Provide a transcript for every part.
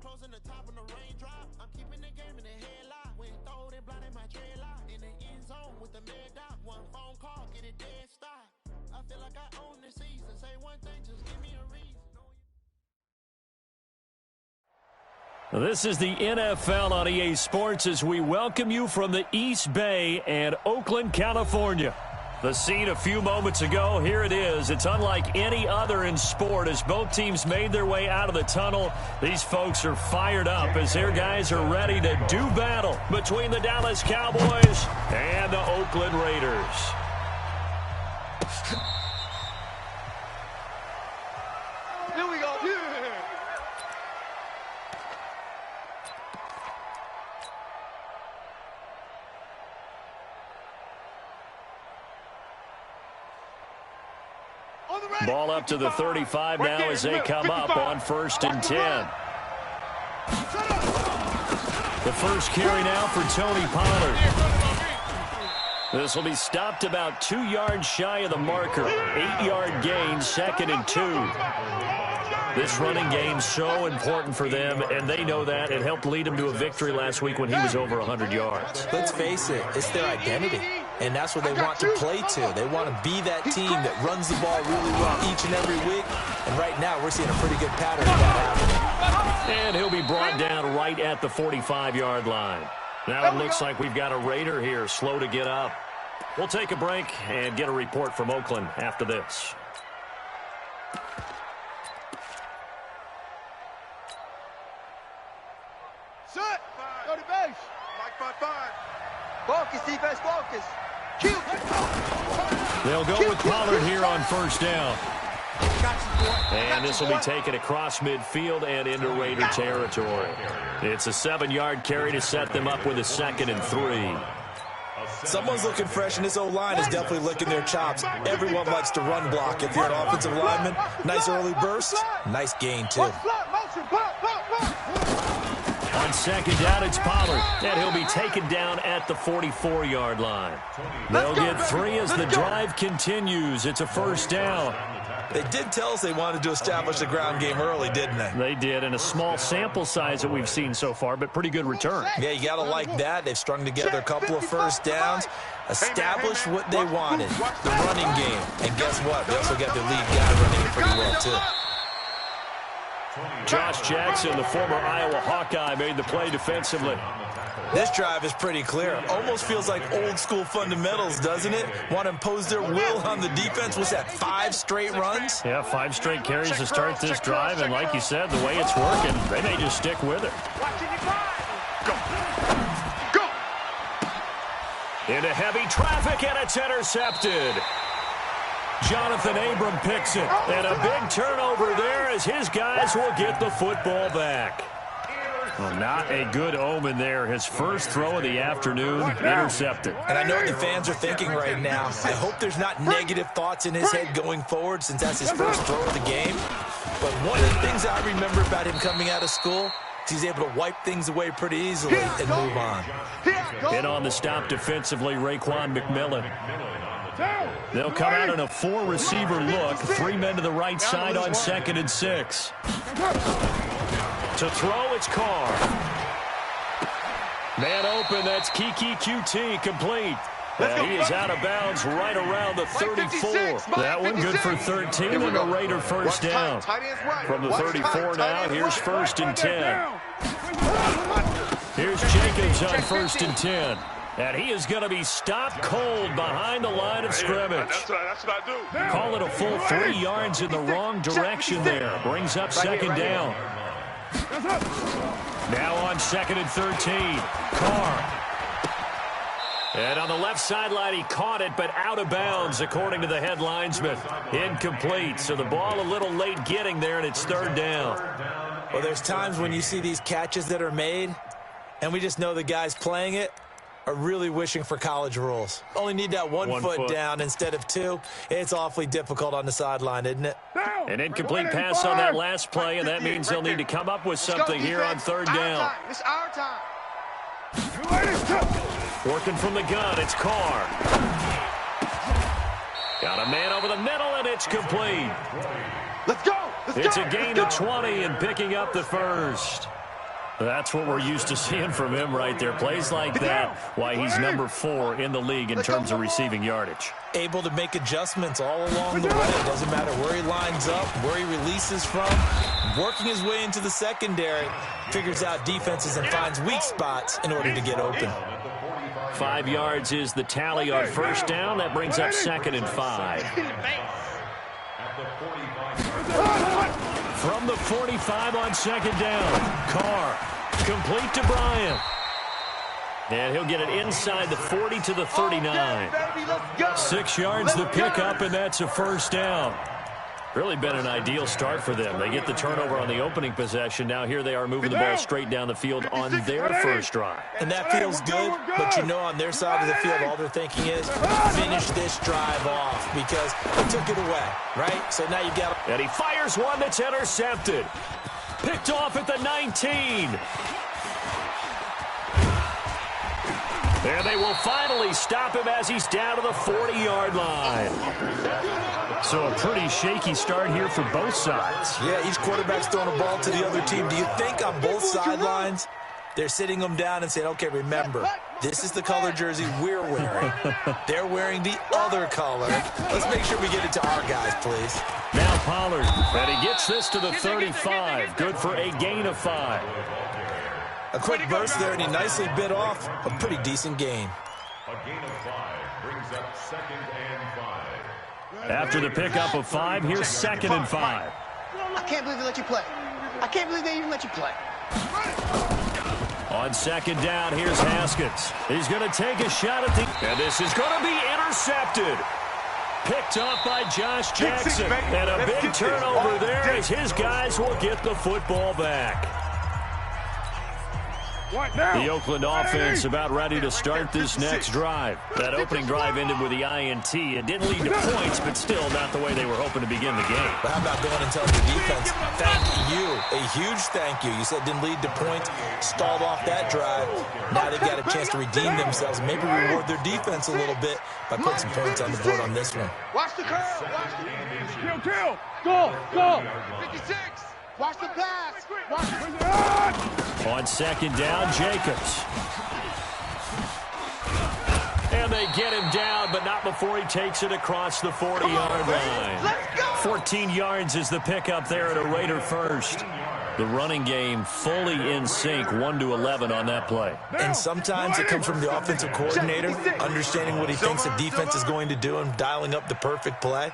Closing the top on the raindrop. I'm keeping the game in the headlock. When throwed and blinded my dreadlock. In the end zone with the mad dot. One phone call, get it dead stop. I feel like I own the season. Say one thing, just give me a reason. This is the NFL on EA Sports as we welcome you from the East Bay and Oakland, California. The scene a few moments ago, here it is. It's unlike any other in sport as both teams made their way out of the tunnel. These folks are fired up as their guys are ready to do battle between the Dallas Cowboys and the Oakland Raiders. Here we go. Yeah. Ball up to the 35 now as they come up on 1st and 10. The first carry now for Tony Pollard. This will be stopped about 2 yards shy of the marker. 8-yard gain, 2nd and 2. This running game's so important for them, and they know that. It helped lead them to a victory last week when he was over 100 yards. Let's face it, it's their identity. And that's what they want to play to. They want to be that team that runs the ball really well each and every week. And right now, we're seeing a pretty good pattern of that happening. And he'll be brought down right at the 45-yard line. Now it looks like we've got a Raider here, slow to get up. We'll take a break and get a report from Oakland after this. Set. Go to base. Mike 5-5. Focus, defense, focus. They'll go with Pollard here on 1st down. And this will be taken across midfield and into Raider territory. It's a 7-yard carry to set them up with a 2nd and 3. Someone's looking fresh, and this O-line is definitely licking their chops. Everyone likes to run block. If you're an offensive lineman, nice early burst, nice gain, too. On 2nd down, it's Pollard, and he'll be taken down at the 44-yard line. They'll get 3 as the drive continues. It's a 1st down. They did tell us they wanted to establish the ground game early, didn't they? They did, in a small sample size that we've seen so far, but pretty good return. Yeah, you got to like that. They've strung together a couple of 1st downs, established what they wanted, the running game. And guess what? They also got the lead guy running it pretty well, too. Josh Jackson, the former Iowa Hawkeye, made the play defensively. This drive is pretty clear. Almost feels like old-school fundamentals, doesn't it? Want to impose their will on the defense. Was that 5 straight runs? Yeah, 5 straight carries to start this drive, and like you said, the way it's working, they may just stick with it. Go. Into heavy traffic, and it's intercepted. Jonathan Abram picks it, and a big turnover there as his guys will get the football back. Well, not a good omen there. His first throw of the afternoon, intercepted. And I know what the fans are thinking right now. I hope there's not negative thoughts in his head going forward since that's his first throw of the game. But one of the things I remember about him coming out of school is he's able to wipe things away pretty easily and move on. In on the stop defensively, Raekwon McMillan. They'll come out in a 4-receiver look. 3 men to the right side on 2nd and 6. To throw, it's Carr. Man open, that's Kiki QT, complete. And he is out of bounds right around the 34. That one good for 13 and a Raider 1st down. From the 34 now, here's 1st and 10. Here's Jacobs on 1st and 10. And he is going to be stopped cold behind the line of scrimmage. That's what I do. Call it a full 3 yards in the wrong direction there. Brings up 2nd down. Now on 2nd and 13. Carr. And on the left sideline, he caught it, but out of bounds, according to the head linesman. Incomplete, so the ball a little late getting there, and it's 3rd down. Well, there's times when you see these catches that are made, and we just know the guy's playing it, are really wishing for college rules. Only need that one foot down instead of two. It's awfully difficult on the sideline, isn't it? An incomplete pass on that last play, and that means they'll need to come up with something here on third down. It's our time. Working from the gun, it's Carr. Got a man over the middle, and it's complete. Let's go. It's a gain of 20 and picking up the first. That's what we're used to seeing from him right there. Plays like that, why he's number 4 in the league in terms of receiving yardage. Able to make adjustments all along the way. It doesn't matter where he lines up, where he releases from. Working his way into the secondary, figures out defenses and finds weak spots in order to get open. 5 yards is the tally on first down. That brings up 2nd and 5. From the 45 on 2nd down. Carr, complete to Bryant. And he'll get it inside the 40 to the 39. 6 yards the pickup, and that's a first down. Really been an ideal start for them. They get the turnover on the opening possession. Now here they are moving the ball straight down the field on their first drive. And that feels good, but you know on their side of the field all they're thinking is finish this drive off because they took it away, right? So now you got and he fires one that's intercepted. Picked off at the 19. And they will finally stop him as he's down to the 40-yard line. So a pretty shaky start here for both sides. Yeah, each quarterback's throwing a ball to the other team. Do you think on both sidelines they're sitting them down and saying, okay, remember, this is the color jersey we're wearing. They're wearing the other color. Let's make sure we get it to our guys, please. Now Pollard, and he gets this to the 35. Good for a gain of 5. A quick burst there, and he nicely bit off a pretty decent gain. A gain of 5 brings up 2nd and 5. After the pickup of 5, here's 2nd and 5. I can't believe they let you play. I can't believe they even let you play. On 2nd down, here's Haskins. He's going to take a shot at the... And this is going to be intercepted. Picked off by Josh Jackson. And a big turnover there as his guys will get the football back. The Oakland offense about ready to start this next drive. That opening drive ended with the INT. It didn't lead to points, but still not the way they were hoping to begin the game. But how about going and telling your defense, thank you, a huge thank you. You said it didn't lead to points, stalled off that drive. Now they've got a chance to redeem themselves, maybe reward their defense a little bit by putting some points on the board on this one. Watch the curl. Kill. Go. 56. Watch the pass. On 2nd down, Jacobs. And they get him down, but not before he takes it across the 40-yard line. Let's go. 14 yards is the pickup there at a Raider first. The running game fully in sync, 1-11 on that play. And sometimes it comes from the offensive coordinator, understanding what he thinks the defense is going to do and dialing up the perfect play.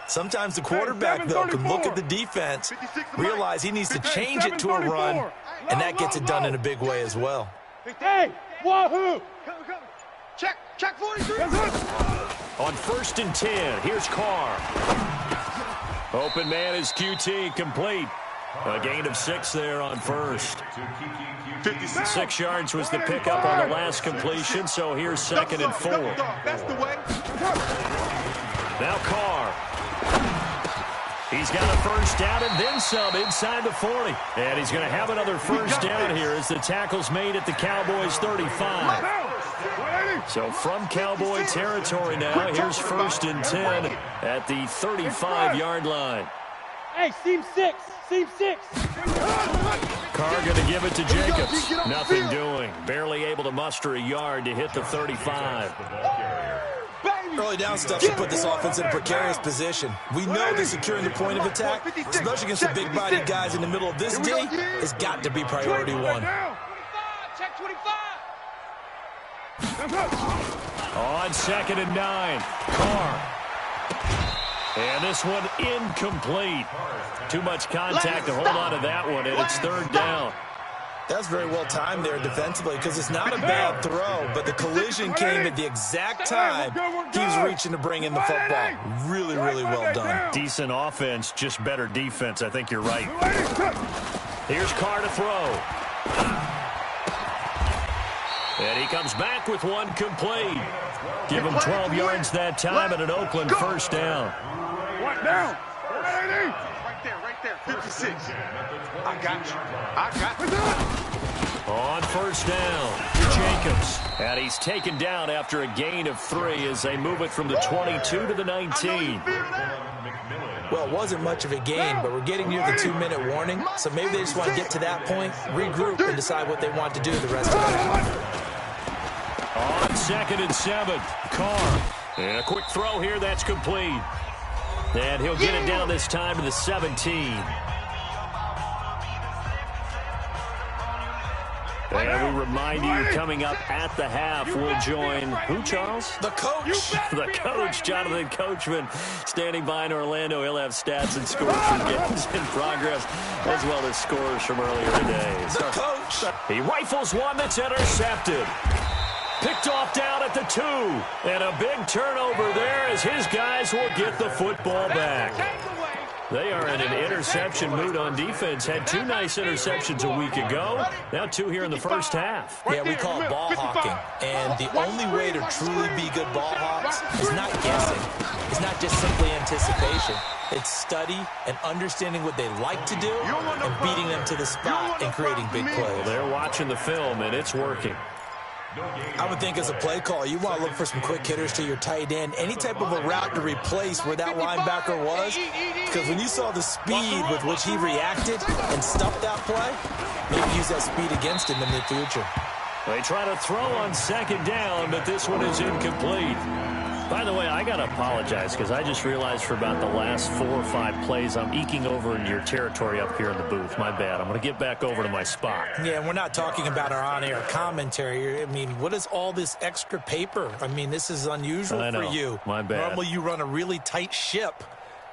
Sometimes the quarterback, though, can look at the defense, realize he needs to change it to a run, and that gets it done in a big way as well. Hey, wahoo! Check 43. On 1st and 10, here's Carr. Open man is QT, complete. A gain of 6 there on first. 6 yards was the pickup on the last completion, so here's 2nd and 4. That's the way. Now Carr. He's got a first down and then some inside the 40. And he's going to have another first down here as the tackle's made at the Cowboys' 35. So from Cowboy territory now, here's 1st and 10 at the 35-yard line. Hey, seam 6. Carr going to give it to Jacobs. Nothing doing. Barely able to muster a yard to hit the 35. Early down stuff should put this offense in a precarious position. We know that securing the point of attack, especially against the big-bodied guys in the middle of this D, has got to be priority 1. Check 25. On 2nd and 9, Carr. And this one incomplete. Too much contact to hold on to that one, and it's 3rd down. That's very well timed there defensively because it's not a bad throw, but the collision came at the exact time he was reaching to bring in the football. Really, really well done. Decent offense, just better defense. I think you're right. Here's Carr to throw. And he comes back with one complete. Give him 12 yards that time and an Oakland first down. What down? Right there, 56. I got you. On first down, Jacobs. And he's taken down after a gain of 3 as they move it from the 22 to the 19. Well, it wasn't much of a gain, but we're getting near the 2-minute warning, so maybe they just want to get to that point, regroup, and decide what they want to do the rest of the game. On 2nd and 7, Carr. And a quick throw here, that's complete. And he'll get it down this time to the 17. And we remind you, coming up at the half, we'll join, who, Charles? The coach. The coach, Jonathan Coachman, standing by in Orlando. He'll have stats and scores from games in progress, as well as scores from earlier today. The coach. He rifles one that's intercepted. Picked off down at the 2. And a big turnover there as his guys will get the football back. They are in an interception mood on defense. Had 2 nice interceptions a week ago. Now 2 here in the first half. Yeah, we call it ball hawking. And the only way to truly be good ball hawks is not guessing. It's not just simply anticipation. It's study and understanding what they like to do and beating them to the spot and creating big plays. They're watching the film, and it's working. I would think as a play caller, you want to look for some quick hitters to your tight end. Any type of a route to replace where that linebacker was. Because when you saw the speed with which he reacted and stuffed that play, maybe use that speed against him in the future. They try to throw on 2nd down, but this one is incomplete. By the way, I got to apologize because I just realized for about the last 4 or 5 plays, I'm eking over into your territory up here in the booth. My bad. I'm going to get back over to my spot. Yeah, and we're not talking about our on-air commentary. I mean, what is all this extra paper? I mean, this is unusual for you. My bad. Normally you run a really tight ship.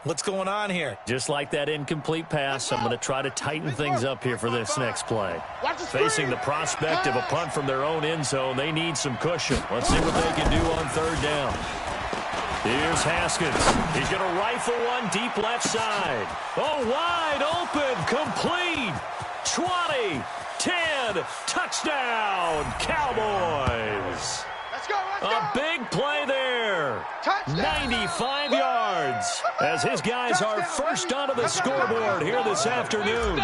What's going on here? Just like that incomplete pass, I'm going to try to tighten things up here for this next play. Facing the prospect of a punt from their own end zone, they need some cushion. Let's see what they can do on 3rd down. Here's Haskins. He's going to rifle one deep left side. Oh, wide open, complete. 20, 10, touchdown, Cowboys. A big play there. 95 yards as his guys are first onto the scoreboard here this afternoon.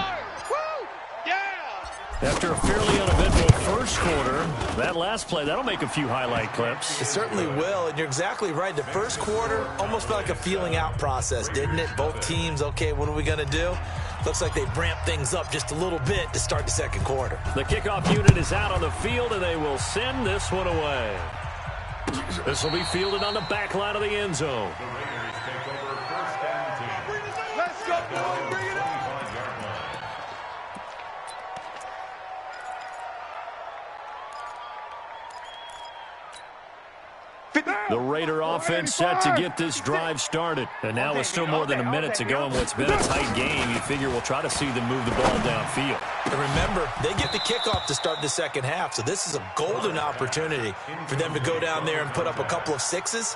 After a fairly uneventful first quarter, that last play, that'll make a few highlight clips. It certainly will, and you're exactly right. The first quarter almost felt like a feeling out process, didn't it? Both teams, okay, what are we going to do? Looks like they ramped things up just a little bit to start the 2nd quarter. The kickoff unit is out on the field, and they will send this one away. This will be fielded on the back line of the end zone. Let's go, boy. Bring it up. The Raider offense set to get this drive started. And now with still more than a minute to go in what's been a tight game, you figure we'll try to see them move the ball downfield. And remember, they get the kickoff to start the 2nd half, so this is a golden opportunity for them to go down there and put up a couple of 6s.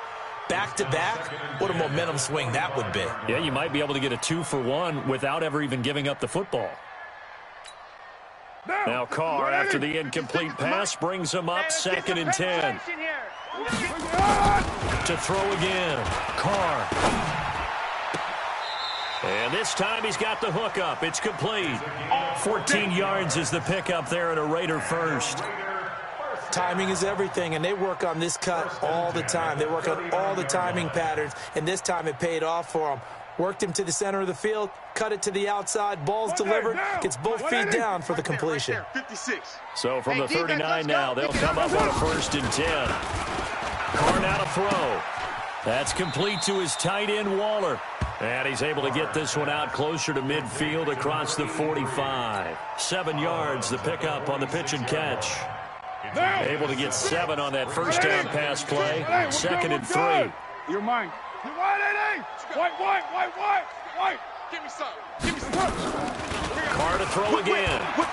Back-to-back, what a momentum swing that would be. Yeah, you might be able to get a 2-for-1 without ever even giving up the football. Now Carr, after the incomplete pass, brings him up 2nd and 10. To throw again, Carr. And this time he's got the hook up. It's complete. 14 yards is the pickup there at a Raider first. Timing is everything, and they work on this cut all the time. They work on all the timing patterns, and this time it paid off for them. Worked him to the center of the field, cut it to the outside, ball's delivered, gets both feet down for the completion. 56. So from the 39 now, they'll come up on a 1st and 10. Carr now to throw. That's complete to his tight end, Waller. And he's able to get this one out closer to midfield across the 45. 7 yards, the pickup on the pitch and catch. Able to get 7 on that first down pass play. 2nd and 3. You're mine. White. Give me some. Carr to throw again. Whip.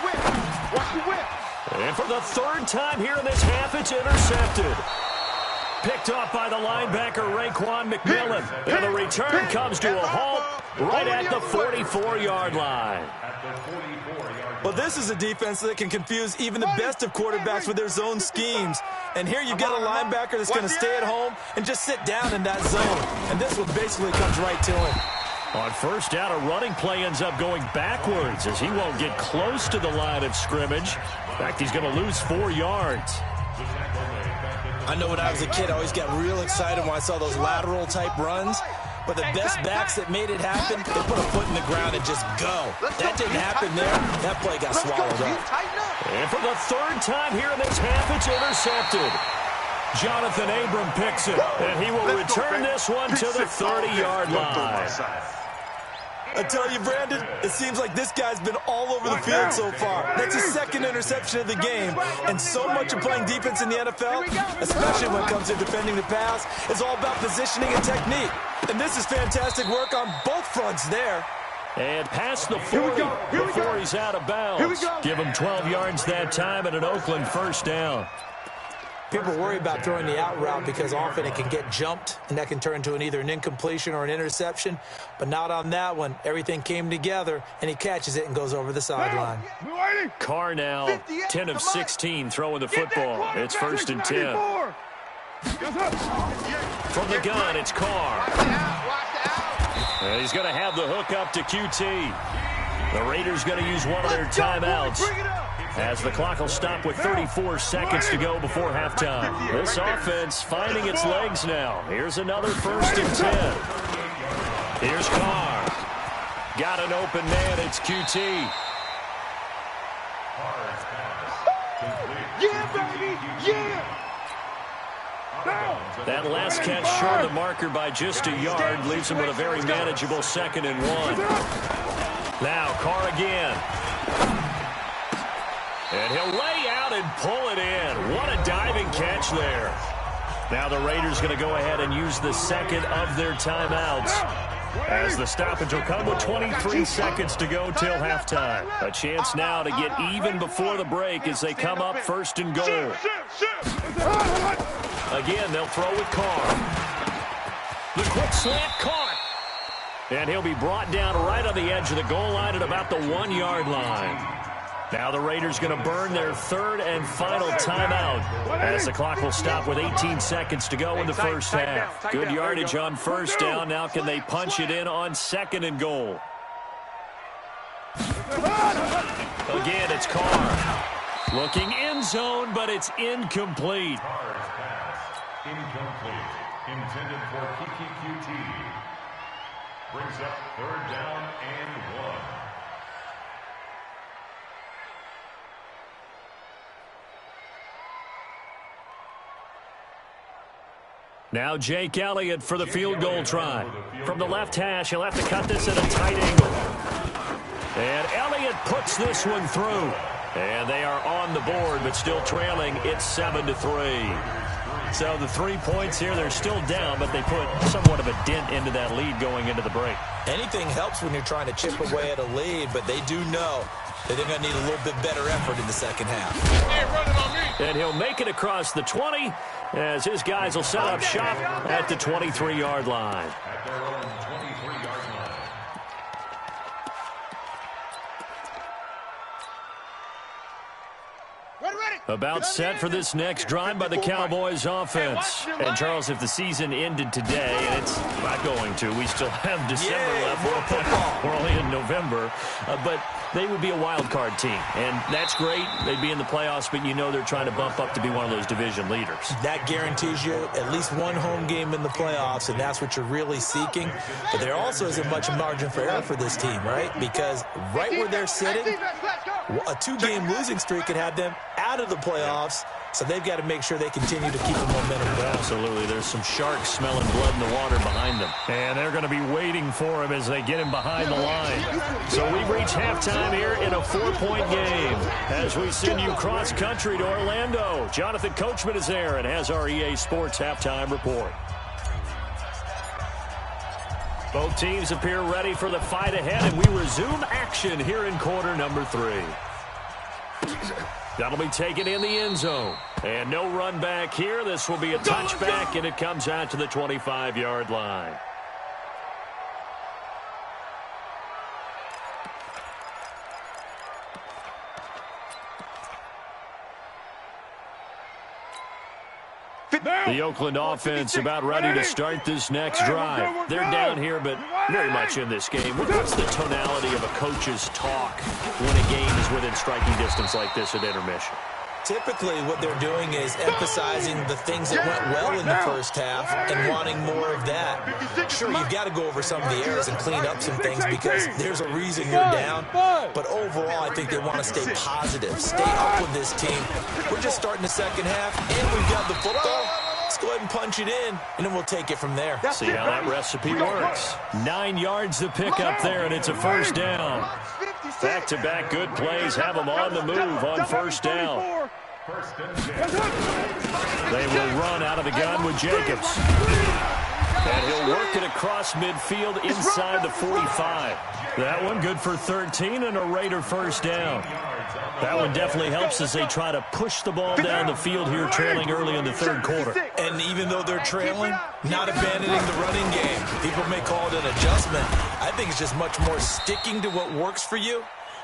Watch the whip. And for the 3rd time here in this half, it's intercepted. Picked off by the linebacker, Raekwon McMillan. And the return comes to a halt right at the 44-yard line. Well, this is a defense that can confuse even the best of quarterbacks with their zone schemes. And here you've got a linebacker that's going to stay at home and just sit down in that zone. And this one basically comes right to him. On first down, a running play ends up going backwards as he won't get close to the line of scrimmage. In fact, he's going to lose 4 yards. I know when I was a kid, I always got real excited when I saw those lateral-type runs. But the best backs that made it happen, they put a foot in the ground and just go. That didn't happen there. That play got swallowed up. And for the 3rd time here in this half, it's intercepted. Jonathan Abram picks it, and he will return this one to the 30-yard line. I tell you, Brandon, it seems like this guy's been all over the field so far. That's his 2nd interception of the game. And so much of playing defense in the NFL, especially when it comes to defending the pass, is all about positioning and technique. And this is fantastic work on both fronts there. And past the 40 before he's out of bounds. Give him 12 yards that time and an Oakland first down. People worry about throwing the out route because often it can get jumped, and that can turn into either an incompletion or an interception. But not on that one. Everything came together, and he catches it and goes over the sideline. Carr now 10 of 16 throwing the football. It's 1st and 10. From the gun, it's Carr. And he's going to have the hook up to QT. The Raiders going to use one of their timeouts, as the clock will stop with 34 seconds to go before halftime. This offense finding its legs now. Here's another 1st and 10. Here's Carr. Got an open man. It's QT. Yeah, baby! Yeah! That last catch short of the marker by just a yard leaves him with a very manageable 2nd and 1. Now Carr again. And he'll lay out and pull it in. What a diving catch there. Now the Raiders going to go ahead and use the 2nd of their timeouts, as the stoppage will come with 23 seconds to go till halftime. A chance now to get even before the break as they come up 1st and goal. Again, they'll throw with Carr. The quick slant caught. And he'll be brought down right on the edge of the goal line at about the 1-yard line. Now the Raiders going to burn their 3rd and final timeout, as the clock will stop with 18 seconds to go in the first half. Good yardage on first down. Now can they punch it in on 2nd and goal? Again, it's Carr. Looking end zone, but it's incomplete. Carr's pass, incomplete. Intended for QT. Brings up 3rd down and 1. Now Jake Elliott for the field goal try. From the left hash, he'll have to cut this at a tight angle. And Elliott puts this one through. And they are on the board, but still trailing. It's 7-3. So the 3 points here, they're still down, but they put somewhat of a dent into that lead going into the break. Anything helps when you're trying to chip away at a lead, but they do know that they're going to need a little bit better effort in the 2nd half. And he'll make it across the 20, as his guys will set up shop at the 23-yard line. At their own 23-yard line. About set for this next drive by the Cowboys offense. And Charles, if the season ended today, and it's not going to, we still have December left. We're only in November, but they would be a wild card team, and that's great. They'd be in the playoffs, but you know they're trying to bump up to be one of those division leaders. That guarantees you at least one home game in the playoffs, and that's what you're really seeking. But there also isn't much margin for error for this team, right? Because right where they're sitting, a 2-game losing streak could have them out of the playoffs, so they've got to make sure they continue to keep the momentum going. Absolutely. There's some sharks smelling blood in the water behind them. And they're going to be waiting for him as they get him behind the line. So we've reached halftime here in a 4-point game. As we send you cross-country to Orlando, Jonathan Coachman is there and has our EA Sports halftime report. Both teams appear ready for the fight ahead, and we resume action here in quarter number 3. That'll be taken in the end zone. And no run back here. This will be a touchback, and it comes out to the 25-yard line. The Oakland offense about ready to start this next drive. They're down here, but very much in this game. What's the tonality of a coach's talk when a game is within striking distance like this at intermission? Typically, what they're doing is emphasizing the things that went well in the first half and wanting more of that. Sure, you've got to go over some of the errors and clean up some things because there's a reason you're down. But overall, I think they want to stay positive, stay up with this team. We're just starting the second half, and we've got the football. Let's go ahead and punch it in, and then we'll take it from there. See how that recipe works. 9 yards to pick up there, and it's a first down. Back-to-back good plays have them on the move on first down. They will run out of the gun with Jacobs. And he'll work it across midfield inside the 45. That one good for 13 and a Raider first down. That one definitely helps as they try to push the ball down the field here, trailing early in the third quarter. And even though they're trailing, not abandoning the running game. People may call it an adjustment. I think it's just much more sticking to what works for you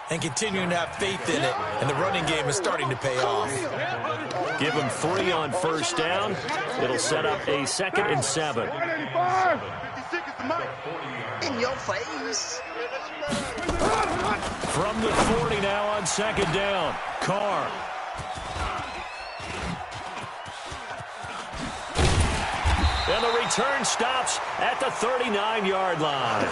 and continuing to have faith in it, and the running game is starting to pay off. Give them 3 on first down. It'll set up a 2nd and 7. In your face. From the 40 now on 2nd down. Carr. And the return stops at the 39-yard line.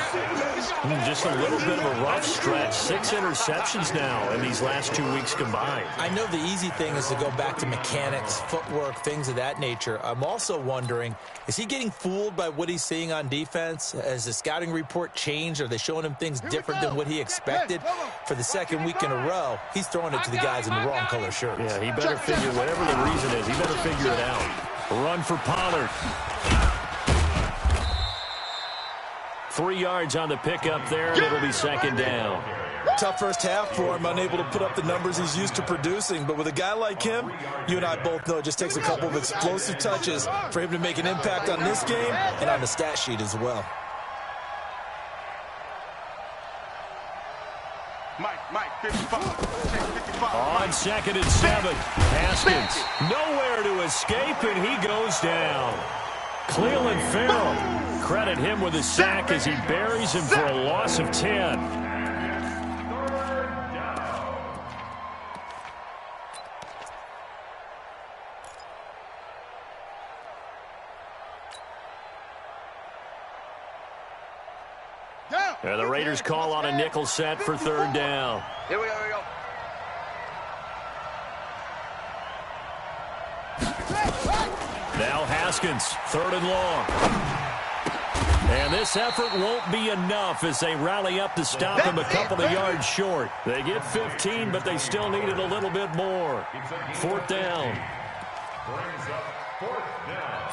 Just a little bit of a rough stretch. 6 interceptions now in these last 2 weeks combined. I know the easy thing is to go back to mechanics, footwork, things of that nature. I'm also wondering, is he getting fooled by what he's seeing on defense? Has the scouting report changed? Are they showing him things different than what he expected? For the second week in a row, he's throwing it to the guys in the wrong color shirts. Yeah, he better figure, whatever the reason is, he better figure it out. Run for Pollard. 3 yards on the pickup there, and it'll be 2nd down. Tough first half for him, unable to put up the numbers he's used to producing. But with a guy like him, you and I both know it just takes a couple of explosive touches for him to make an impact on this game and on the stat sheet as well. Mike, 55. On 2nd and 7, Haskins nowhere to escape, and he goes down. Cleveland Farrell, credit him with a sack as he buries him for a loss of 10. And the Raiders call on a nickel set for 3rd down. Here we go. Now Haskins, 3rd and long. And this effort won't be enough as they rally up to stop him a couple of yards short. They get 15, but they still needed a little bit more. 4th down. Brings up 4th down.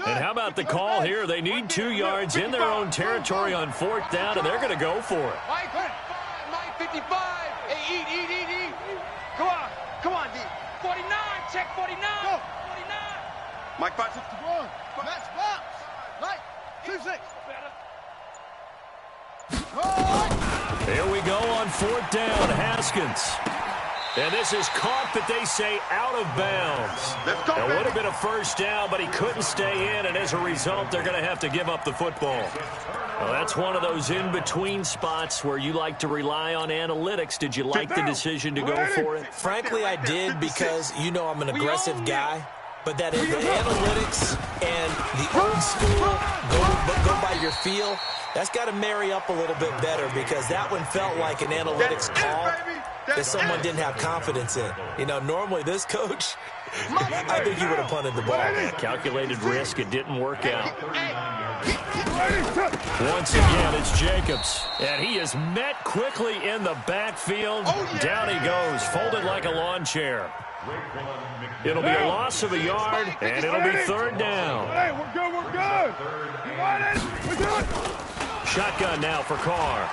And how about the call here? They need 2 yards in their own territory on 4th down, and they're going to go for it. Mike 55. Hey, eat. Come on, D. 49, check 49. Go. 49. Mike 561. Match box. Mike, 26. Here we go on 4th down, Haskins. And this is caught, but they say out of bounds. Let's go, It would have baby. been a first down, but he couldn't stay in, and as a result, they're going to have to give up the football. Well, that's one of those in-between spots where you like to rely on analytics. Did you like the decision to go for it? Frankly, I did because, you know, I'm an aggressive guy. But that is the analytics and the old school, go by your feel, that's got to marry up a little bit better because that one felt like an analytics call that someone didn't have confidence in. You know, normally this coach, I think he would have punted the ball. Calculated risk, it didn't work out. Once again, it's Jacobs. And he is met quickly in the backfield. Down he goes, folded like a lawn chair. It'll be a loss of a yard, and it'll be 3rd down. Hey, we're good. You want it? We're good. Shotgun now for Carr.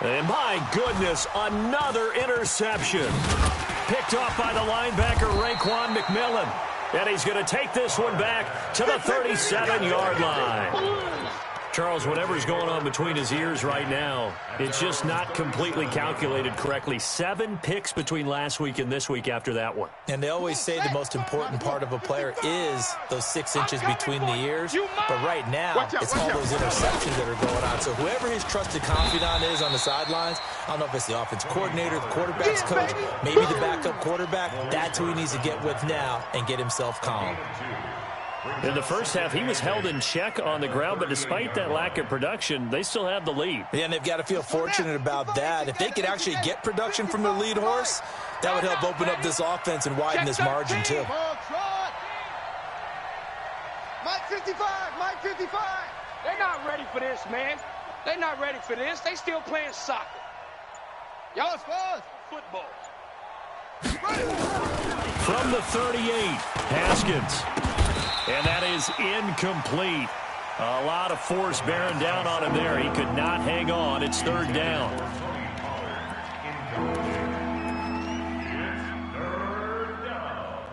And my goodness, another interception. Picked off by the linebacker, Raekwon McMillan. And he's going to take this one back to the 37-yard line. Charles, whatever's going on between his ears right now, it's just not completely calculated correctly. 7 picks between last week and this week after that one. And they always say the most important part of a player is those 6 inches between the ears. But right now, it's all those interceptions that are going on. So whoever his trusted confidant is on the sidelines, I don't know if it's the offense coordinator, the quarterback's coach, maybe the backup quarterback, that's who he needs to get with now and get himself calm. In the first half, he was held in check on the ground, but despite that lack of production, they still have the lead. Yeah, and they've got to feel fortunate about that. If they could actually get production from their lead horse, that would help open up this offense and widen this margin, too. Mike 55, Mike 55. They're not ready for this, man. They're not ready for this. They still playing soccer. Y'all football. From the 38, Haskins. And that is incomplete. A lot of force bearing down on him there. He could not hang on. It's 3rd down. It's 3rd down.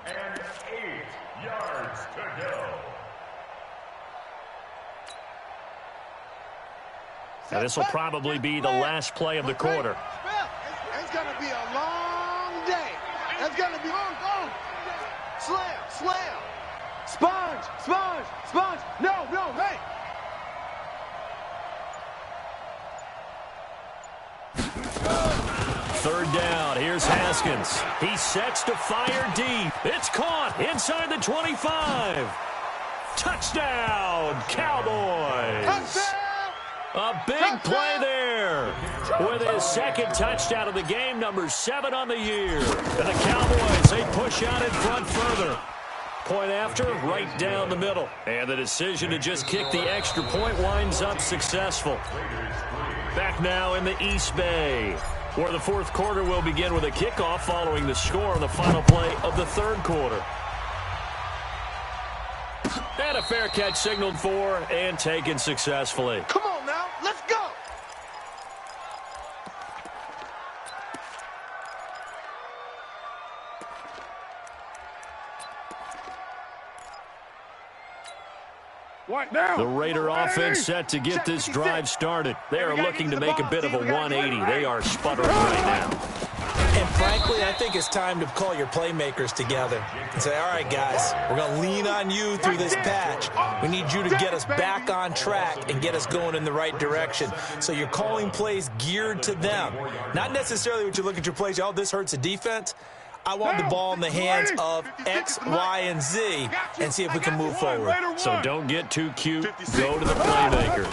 And 8 yards to go. Now, this will probably be the last play of the quarter. It's going to be a long day. It's going to be on. Slam. Sponge. No, hey. 3rd down. Here's Haskins. He sets to fire deep. It's caught inside the 25. Touchdown, Cowboys. Touchdown. A big play there. With his 2nd touchdown of the game, number 7 on the year. And the Cowboys, they push out in front further. Point after, right down the middle. And the decision to just kick the extra point winds up successful. Back now in the East Bay, where the 4th quarter will begin with a kickoff following the score on the final play of the 3rd quarter. And a fair catch signaled for and taken successfully. Come on now, let's go. The Raider offense set to get this drive started. They are looking to make a bit of a 180. They are sputtering right now. And frankly, I think it's time to call your playmakers together and say, all right, guys, we're going to lean on you through this patch. We need you to get us back on track and get us going in the right direction. So you're calling plays geared to them. Not necessarily when you look at your plays, oh, this hurts the defense. I want the ball in the hands of X, Y, and Z and see if we can move forward. So don't get too cute. Go to the playmakers.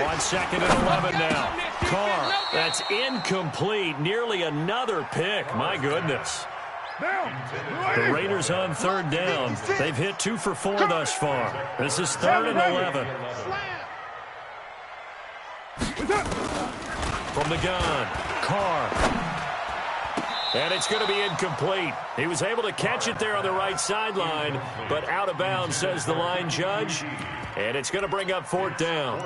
On 2nd and 11 now. Carr, that's incomplete. Nearly another pick. My goodness. The Raiders on 3rd down. They've hit 2 for 4 thus far. This is 3rd and 11. From the gun, Carr. And it's going to be incomplete. He was able to catch it there on the right sideline, but out of bounds, says the line judge. And it's going to bring up 4th down.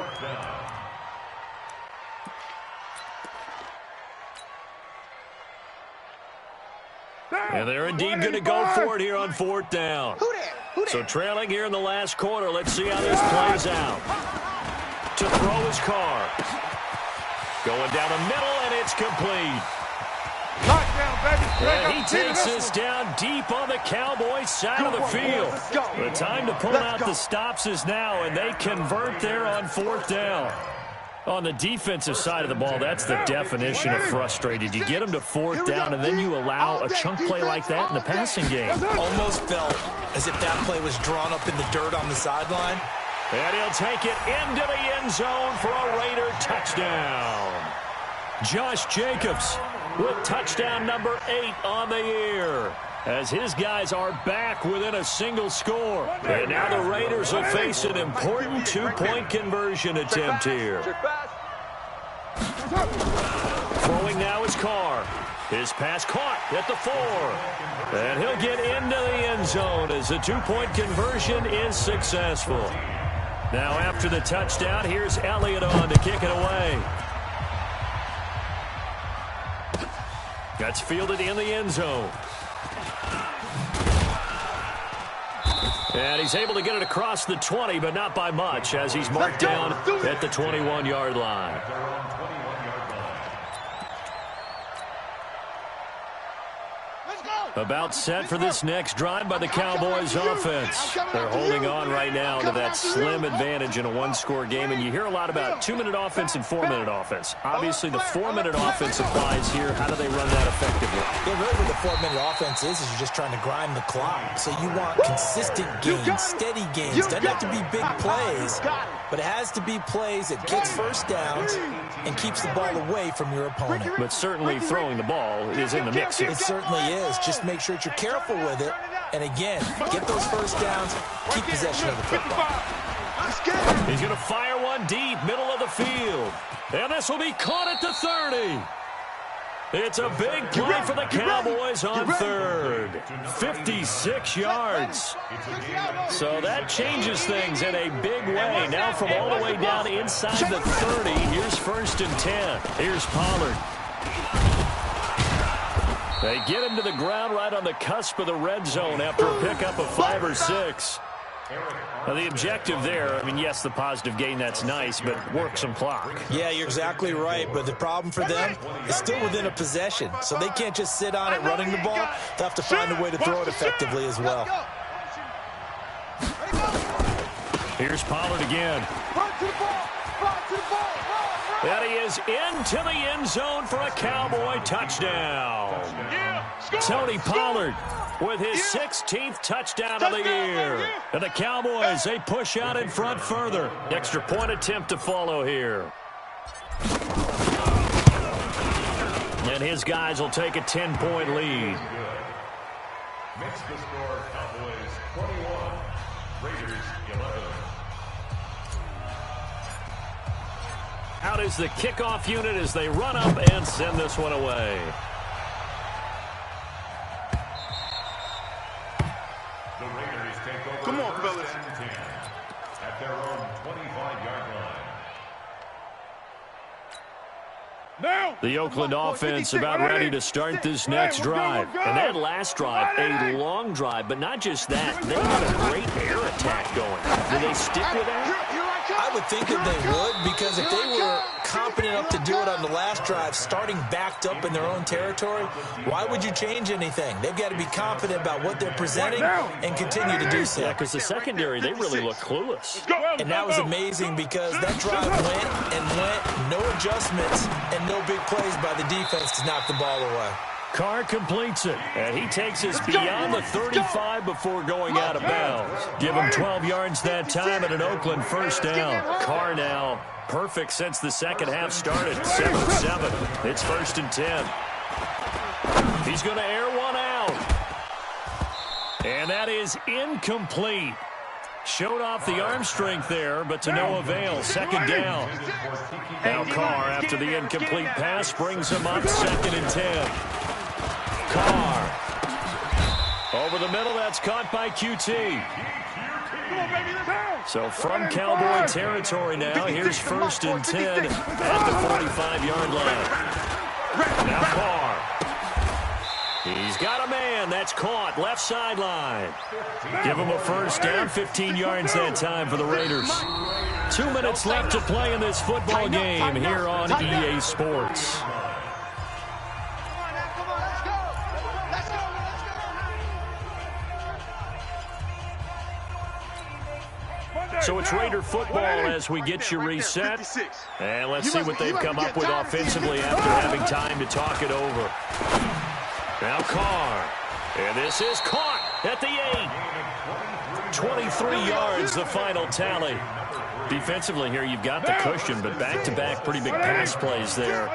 And they're indeed going to go for it here on 4th down. So trailing here in the last quarter, let's see how this plays out. To throw his Carr. Going down the middle, and it's complete. And he takes this down deep on the Cowboys side of the field. The time to pull out the stops is now, and they convert there on 4th down. On the defensive side of the ball, that's the definition of frustrated. You get them to 4th down, and then you allow a chunk play like that in the passing game. Almost felt as if that play was drawn up in the dirt on the sideline. And he'll take it into the end zone for a Raider touchdown. Josh Jacobs with touchdown number 8 on the year, as his guys are back within a single score. And now the Raiders will face an important 2-point conversion attempt here. Throwing now is Carr. His pass caught at the 4. And he'll get into the end zone as the 2-point conversion is successful. Now after the touchdown, here's Elliott on to kick it away. That's fielded in the end zone. And he's able to get it across the 20, but not by much, as he's marked down at the 21-yard line. About set for this next drive by the Cowboys offense. They're holding on right now to that slim advantage in a one-score game, and you hear a lot about 2-minute offense and 4-minute offense. Obviously, the 4-minute offense applies here. How do they run that effectively? Yeah, really what the 4-minute offense is you're just trying to grind the clock. So you want consistent gains, steady gains. Doesn't have to be big plays, but it has to be plays that gets first downs and keeps the ball away from your opponent. But certainly throwing the ball is in the mix here. It certainly is. Just make sure that you're careful with it. And again, get those first downs, keep possession of the football. He's going to fire one deep, middle of the field. And this will be caught at the 30. It's a big play for the Cowboys on third. 56 yards. So that changes things in a big way. Now from all the way down inside the 30, here's 1st and 10. Here's Pollard. They get him to the ground right on the cusp of the red zone after a pickup of 5 or 6. Now, the objective there, I mean, yes, the positive gain, that's nice, but work some clock. Yeah, you're exactly right, but the problem for them is still within a possession, so they can't just sit on it running the ball. They'll have to find a way to throw it effectively as well. Here's Pollard again. And he is into the end zone for a Cowboy touchdown. Tony Pollard with his 16th touchdown of the year. And the Cowboys, they push out in front further. Extra point attempt to follow here. And his guys will take a 10-point lead. Makes the score Cowboys 21, Raiders 11. Out is the kickoff unit as they run up and send this one away. The Raiders take over. Come on, fellas. At their own 25-yard line. The Oakland offense about ready to start this next drive. And that last drive, a long drive, but not just that. They had a great air attack going. Do they stick with that? I would think that they would, because if they were competent enough to do it on the last drive, starting backed up in their own territory, why would you change anything? They've got to be confident about what they're presenting and continue to do so. Yeah, because the secondary, they really look clueless. And that was amazing because that drive went and went, no adjustments, and no big plays by the defense to knock the ball away. Carr completes it, and he takes us beyond the 35 before going out of bounds. Give him 12 yards that time and an Oakland first down. Carr now perfect since the second half started, 7-7. It's 1st and 10. He's going to air one out. And that is incomplete. Showed off the arm strength there, but to no avail. 2nd down. Now Carr, after the incomplete pass, brings him up 2nd and 10. Carr. Over the middle, that's caught by QT. So from Cowboy territory now, here's 1st and 10 at the 45-yard line. Now Carr. He's got a man. That's caught. Left sideline. Give him a first down. 15 yards that time for the Raiders. 2 minutes left to play in this football game here on EA Sports. So it's Raider football as we get you reset. And let's see what they've come up with offensively after having time to talk it over. Now Carr. And this is caught at the 8. 23 yards, the final tally. Defensively here, you've got the cushion, but back-to-back pretty big pass plays there.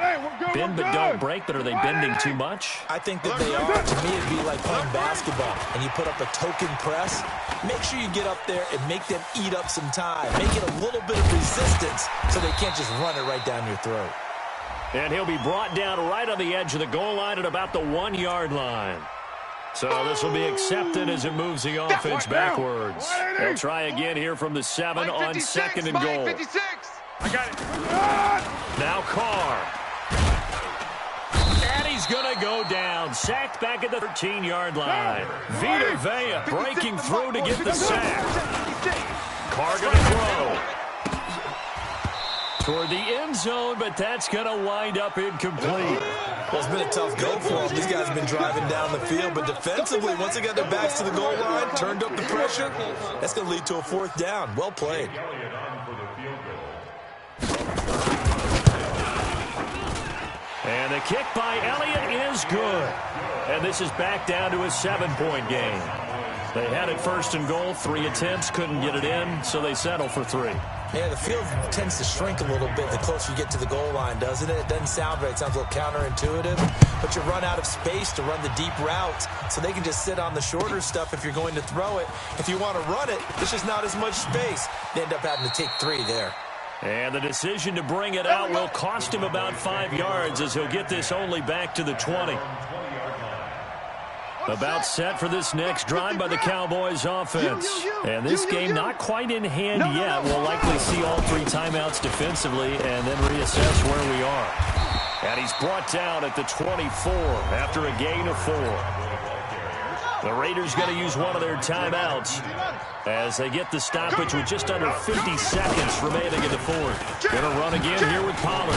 Bend but don't break, but are they bending too much? I think that they are. To me, it'd be like playing basketball, and you put up a token press. Make sure you get up there and make them eat up some time. Make it a little bit of resistance so they can't just run it right down your throat. And he'll be brought down right on the edge of the goal line at about the 1-yard line. So this will be accepted as it moves the offense backwards. They'll try again here from the 7 on 2nd and goal. I got it. Now Carr. And he's going to go down. Sacked back at the 13-yard line. Vita Vea breaking through to get the sack. Carr going to throw toward the end zone, but that's going to wind up incomplete. Well, it's been a tough go for them. These guys have been driving down the field, but defensively, once they got their backs to the goal line, turned up the pressure, that's going to lead to a fourth down. Well played. And the kick by Elliott is good. And this is back down to a 7-point game. They had it 1st and goal, 3 attempts, couldn't get it in, so they settle for 3. Yeah, the field tends to shrink a little bit the closer you get to the goal line, doesn't it? It doesn't sound right. It sounds a little counterintuitive. But you run out of space to run the deep routes, so they can just sit on the shorter stuff if you're going to throw it. If you want to run it, there's just not as much space. They end up having to take 3 there. And the decision to bring it out will cost him about 5 yards as he'll get this only back to the 20. About set for this next drive by the Cowboys offense. And this game not quite in hand yet. We'll likely see all 3 timeouts defensively and then reassess where we are. And he's brought down at the 24 after a gain of 4. The Raiders going to use one of their timeouts as they get the stoppage with just under 50 seconds remaining in the 4th. Going to run again here with Pollard.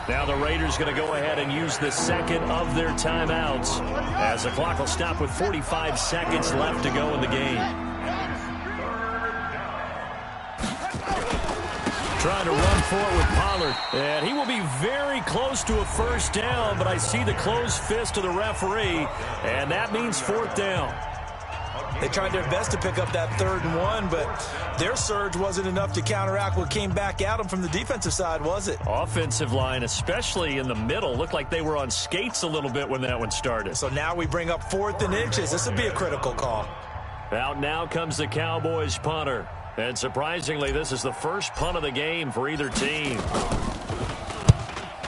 Now the Raiders going to go ahead and use the second of their timeouts as the clock will stop with 45 seconds left to go in the game. Trying to run for it with Pollard. And he will be very close to a first down, but I see the closed fist of the referee, and that means 4th down. They tried their best to pick up that 3rd and 1, but their surge wasn't enough to counteract what came back at them from the defensive side, was it? Offensive line, especially in the middle, looked like they were on skates a little bit when that one started. So now we bring up 4th and inches. This would be a critical call. Out now comes the Cowboys punter. And surprisingly, this is the first punt of the game for either team.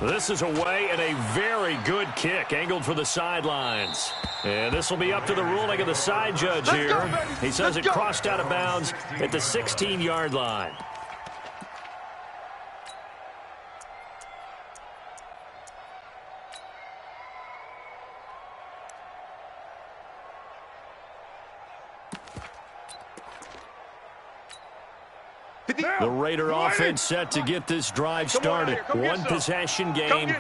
This is away and a very good kick angled for the sidelines. And this will be up to the ruling of the side judge here. He says it crossed out of bounds at the 16-yard line. The Raider offense set to get this drive started. One possession game.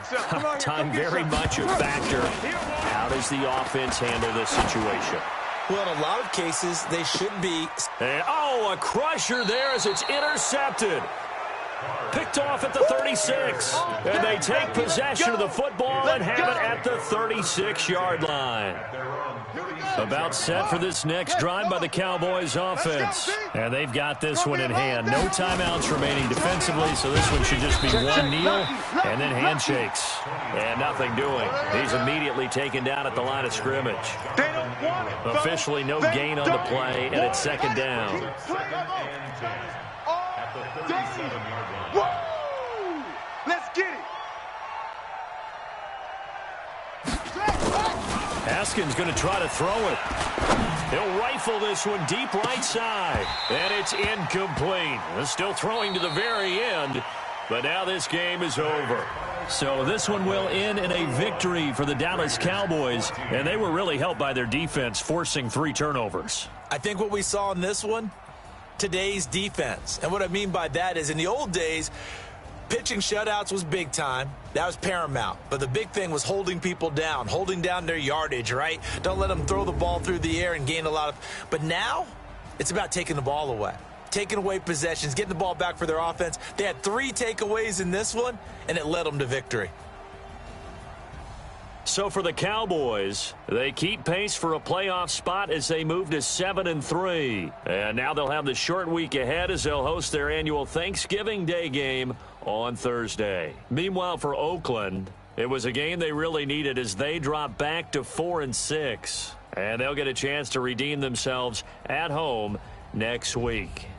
Time very much a factor. How does the offense handle this situation? Well, in a lot of cases, they should be. And, a crusher there as it's intercepted. Picked off at the 36. And they take possession of the football and have it at the 36-yard line. About set for this next drive by the Cowboys offense. And they've got this one in hand. No timeouts remaining defensively, so this one should just be one kneel and then handshakes. And nothing doing. He's immediately taken down at the line of scrimmage. Officially no gain on the play, and it's 2nd down. Let's get it. Haskins going to try to throw it. He'll rifle this one deep right side. And it's incomplete. Still throwing to the very end. But now this game is over. So this one will end in a victory for the Dallas Cowboys. And they were really helped by their defense, forcing 3 turnovers. I think what we saw in this one, today's defense. And what I mean by that is in the old days, pitching shutouts was big time. That was paramount. But the big thing was holding people down, holding down their yardage, right? Don't let them throw the ball through the air and gain a lot of. But now it's about taking the ball away, taking away possessions, getting the ball back for their offense. They had 3 takeaways in this one, and it led them to victory. So for the Cowboys, they keep pace for a playoff spot as they move to 7-3. And now they'll have the short week ahead as they'll host their annual Thanksgiving Day game on Thursday. Meanwhile, for Oakland, it was a game they really needed as they drop back to 4-6. And they'll get a chance to redeem themselves at home next week.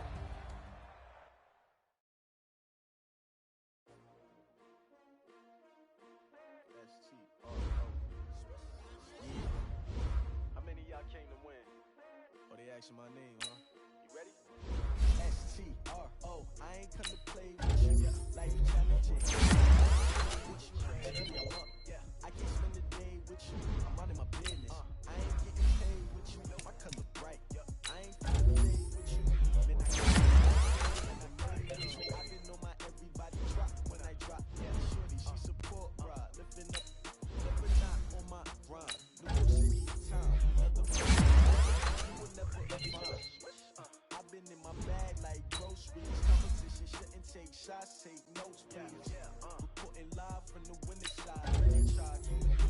My name, huh? You ready? STRO, I ain't come to play with you. Life challenging. with you. Baby, I'm up. I can't spend the day with you. I'm minding my business. I ain't getting paid with you. My color bright. I ain't feeling paid with you. Man, I can't with you. I didn't know my everybody drop when I drop. Shorty, she support ride. Lifting up, never not on my grind. New York City time. Another you will never find. I've been in my bag like groceries. Competition shouldn't take shots, take notes, please. Reporting live from the winter side. Ready try,